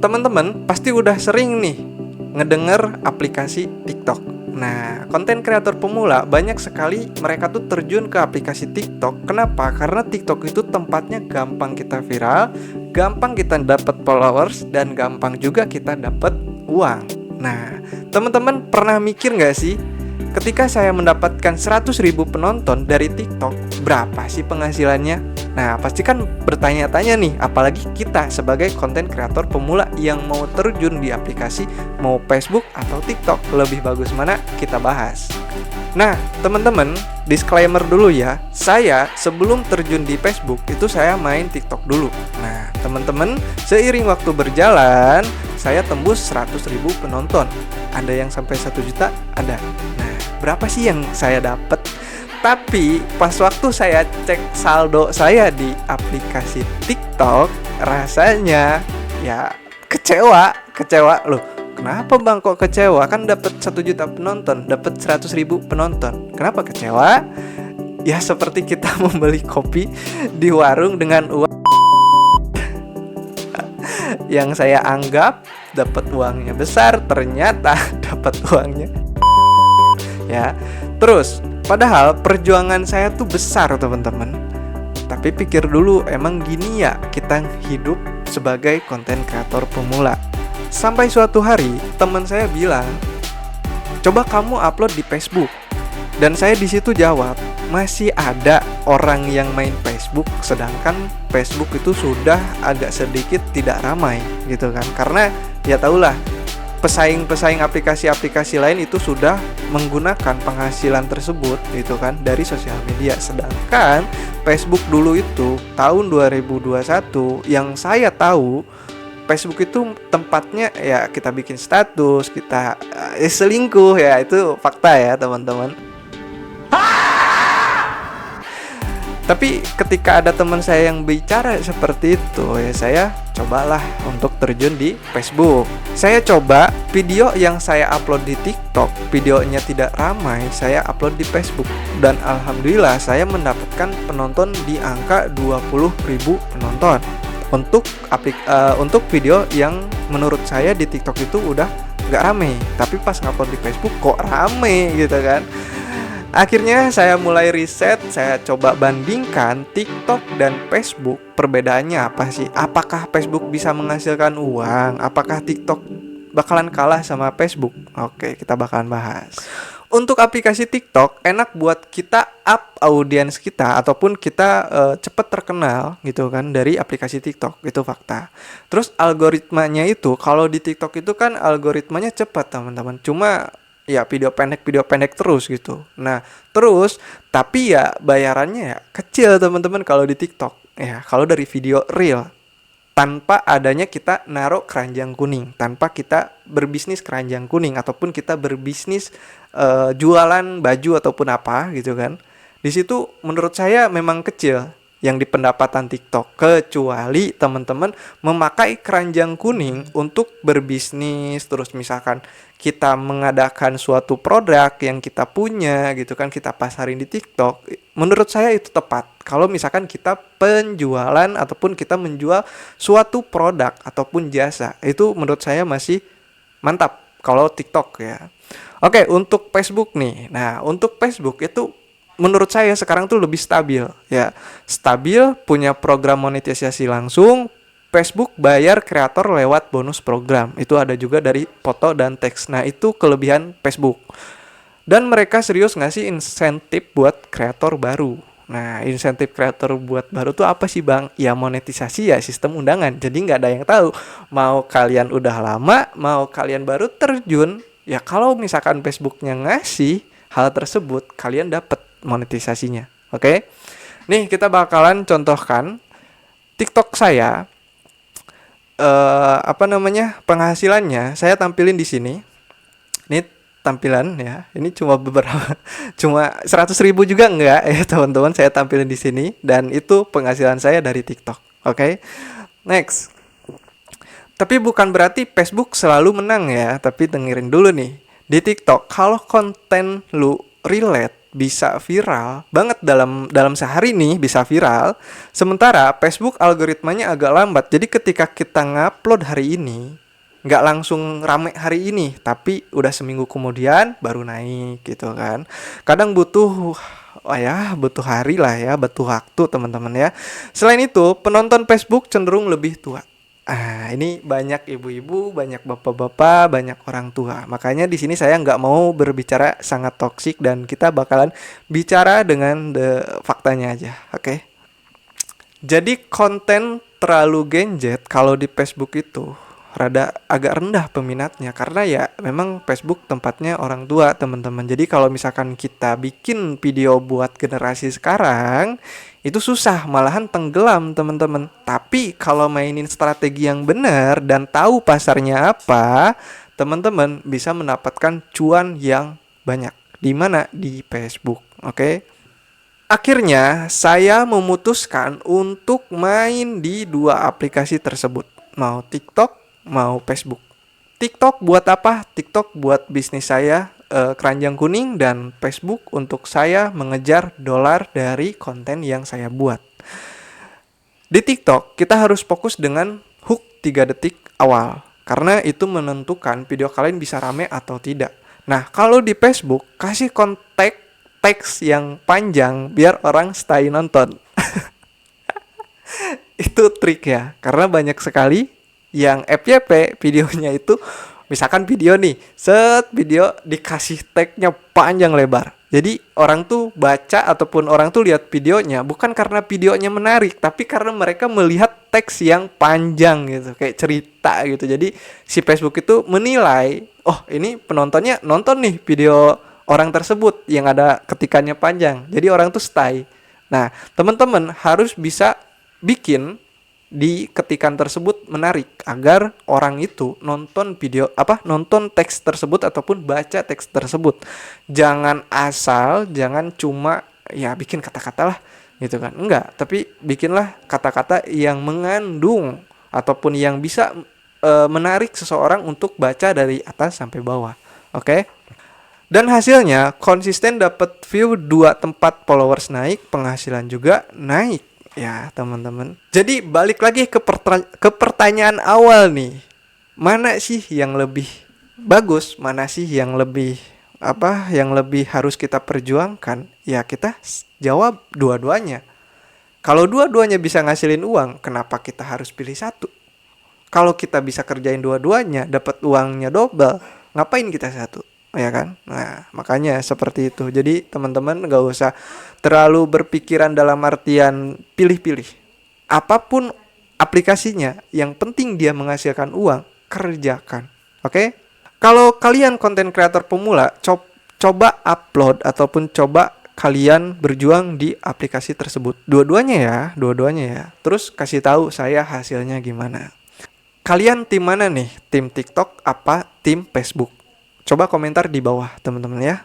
Teman-teman pasti udah sering nih ngedenger aplikasi TikTok. Nah, konten kreator pemula banyak sekali mereka tuh terjun ke aplikasi TikTok. Kenapa? Karena TikTok itu tempatnya gampang kita viral, gampang kita dapat followers, dan gampang juga kita dapat uang. Nah, teman-teman pernah mikir gak sih, ketika saya mendapatkan 100.000 penonton dari TikTok, berapa sih penghasilannya? Nah, pasti kan bertanya-tanya nih, apalagi kita sebagai konten kreator pemula yang mau terjun di aplikasi, mau Facebook atau TikTok, lebih bagus mana? Kita bahas. Nah, teman-teman, disclaimer dulu ya, saya sebelum terjun di Facebook itu saya main TikTok dulu. Nah, teman-teman, seiring waktu berjalan, saya tembus 100.000 penonton. Ada yang sampai 1 juta, ada. Nah, berapa sih yang saya dapat? Tapi pas waktu saya cek saldo saya di aplikasi TikTok, rasanya ya kecewa loh. Kenapa bang kok kecewa? Kan dapat 1 juta penonton, dapat 100.000 penonton. Kenapa kecewa? Ya seperti kita membeli kopi di warung dengan uang yang saya anggap dapat uangnya besar, ternyata dapat uangnya ya. Terus padahal perjuangan saya tuh besar teman-teman. Tapi pikir dulu, emang gini ya kita hidup sebagai konten kreator pemula. Sampai suatu hari teman saya bilang, coba kamu upload di Facebook. Dan saya di situ jawab, masih ada orang yang main Facebook, sedangkan Facebook itu sudah agak sedikit tidak ramai gitu kan. Karena ya tahulah, pesaing-pesaing aplikasi-aplikasi lain itu sudah menggunakan penghasilan tersebut gitu kan dari sosial media. Sedangkan Facebook dulu itu tahun 2021 yang saya tahu, Facebook itu tempatnya ya kita bikin status, kita selingkuh ya, itu fakta ya teman-teman. Tapi ketika ada teman saya yang bicara seperti itu, ya saya cobalah untuk terjun di Facebook. Saya coba video yang saya upload di TikTok, videonya tidak ramai, saya upload di Facebook. Dan alhamdulillah saya mendapatkan penonton di angka 20.000 penonton. Untuk video yang menurut saya di TikTok itu udah gak rame, tapi pas ngupload di Facebook kok rame gitu kan. Akhirnya saya mulai riset, saya coba bandingkan TikTok dan Facebook, perbedaannya apa sih? Apakah Facebook bisa menghasilkan uang? Apakah TikTok bakalan kalah sama Facebook? Oke, kita bakalan bahas. Untuk aplikasi TikTok enak buat kita up audiens kita ataupun kita cepat terkenal gitu kan dari aplikasi TikTok, itu fakta. Terus algoritmanya itu, kalau di TikTok itu kan algoritmanya cepat teman-teman. Cuma ya video pendek terus gitu. Nah terus tapi ya bayarannya ya kecil teman-teman kalau di TikTok ya. Kalau dari video real tanpa adanya kita naruh keranjang kuning, tanpa kita berbisnis keranjang kuning ataupun kita berbisnis jualan baju ataupun apa gitu kan, di situ menurut saya memang kecil yang di pendapatan TikTok, kecuali teman-teman memakai keranjang kuning untuk berbisnis. Terus misalkan kita mengadakan suatu produk yang kita punya gitu kan, kita pasarin di TikTok, menurut saya itu tepat. Kalau misalkan kita penjualan ataupun kita menjual suatu produk ataupun jasa, itu menurut saya masih mantap kalau TikTok ya. Oke, untuk Facebook nih. Nah, untuk Facebook itu menurut saya sekarang tuh lebih stabil ya. Stabil, punya program monetisasi langsung. Facebook bayar kreator lewat bonus program. Itu ada juga dari foto dan teks. Nah, itu kelebihan Facebook. Dan mereka serius ngasih insentif buat kreator baru. Nah, insentif kreator buat baru tuh apa sih bang? Ya monetisasi ya, sistem undangan. Jadi nggak ada yang tahu. Mau kalian udah lama, mau kalian baru terjun. Ya kalau misalkan Facebooknya ngasih hal tersebut, kalian dapat monetisasinya. Oke. Nih kita bakalan contohkan TikTok saya penghasilannya saya tampilin di sini. Ini tampilan ya. Ini cuma beberapa, cuma 100.000 juga enggak ya teman-teman, saya tampilin di sini dan itu penghasilan saya dari TikTok. Oke. Next. Tapi bukan berarti Facebook selalu menang ya, tapi dengerin dulu nih. Di TikTok kalau konten lu relate bisa viral banget dalam sehari nih, bisa viral. Sementara Facebook algoritmanya agak lambat. Jadi ketika kita ngupload hari ini, nggak langsung rame hari ini, tapi udah seminggu kemudian baru naik gitu kan. Kadang butuh butuh hari lah ya, butuh waktu teman-teman ya. Selain itu, penonton Facebook cenderung lebih tua. Ini banyak ibu-ibu, banyak bapak-bapak, banyak orang tua. Makanya di sini saya nggak mau berbicara sangat toksik dan kita bakalan bicara dengan faktanya aja, oke? Jadi konten terlalu gadget kalau di Facebook itu rada agak rendah peminatnya, karena ya memang Facebook tempatnya orang tua teman-teman. Jadi kalau misalkan kita bikin video buat generasi sekarang itu susah, malahan tenggelam teman-teman. Tapi kalau mainin strategi yang benar dan tahu pasarnya apa, teman-teman bisa mendapatkan cuan yang banyak. Di mana? Di Facebook, oke? Akhirnya saya memutuskan untuk main di dua aplikasi tersebut, mau TikTok, mau Facebook. TikTok buat apa? TikTok buat bisnis saya, keranjang kuning, dan Facebook untuk saya mengejar dolar dari konten yang saya buat. Di TikTok kita harus fokus dengan hook 3 detik awal, karena itu menentukan video kalian bisa rame atau tidak. Nah, kalau di Facebook kasih teks yang panjang biar orang stay nonton. Itu trik ya, karena banyak sekali yang FYP videonya itu, misalkan video nih, video dikasih tagnya panjang lebar. Jadi orang tuh baca ataupun orang tuh lihat videonya bukan karena videonya menarik, tapi karena mereka melihat teks yang panjang gitu, kayak cerita gitu. Jadi si Facebook itu menilai, oh ini penontonnya nonton nih video orang tersebut yang ada ketikannya panjang. Jadi orang tuh stay. Nah, teman-teman harus bisa bikin di ketikan tersebut menarik agar orang itu nonton nonton teks tersebut ataupun baca teks tersebut. Jangan cuma ya bikin kata-kata lah gitu kan. Enggak, tapi bikinlah kata-kata yang mengandung ataupun yang bisa menarik seseorang untuk baca dari atas sampai bawah. Oke? Dan hasilnya konsisten dapat view 2 tempat, followers naik, penghasilan juga naik ya teman-teman. Jadi balik lagi ke pertanyaan awal nih. Mana sih yang lebih bagus? Mana sih yang lebih yang lebih harus kita perjuangkan? Ya kita jawab dua-duanya. Kalau dua-duanya bisa ngasilin uang, kenapa kita harus pilih satu? Kalau kita bisa kerjain dua-duanya, dapat uangnya double, ngapain kita satu? Ya kan? Nah, makanya seperti itu. Jadi teman-teman gak usah terlalu berpikiran dalam artian pilih-pilih. Apapun aplikasinya, yang penting dia menghasilkan uang, kerjakan. Oke? Kalau kalian konten kreator pemula, coba upload ataupun coba kalian berjuang di aplikasi tersebut. Dua-duanya ya. Terus kasih tahu saya hasilnya gimana. Kalian tim mana nih? Tim TikTok apa tim Facebook? Coba komentar di bawah teman-teman ya.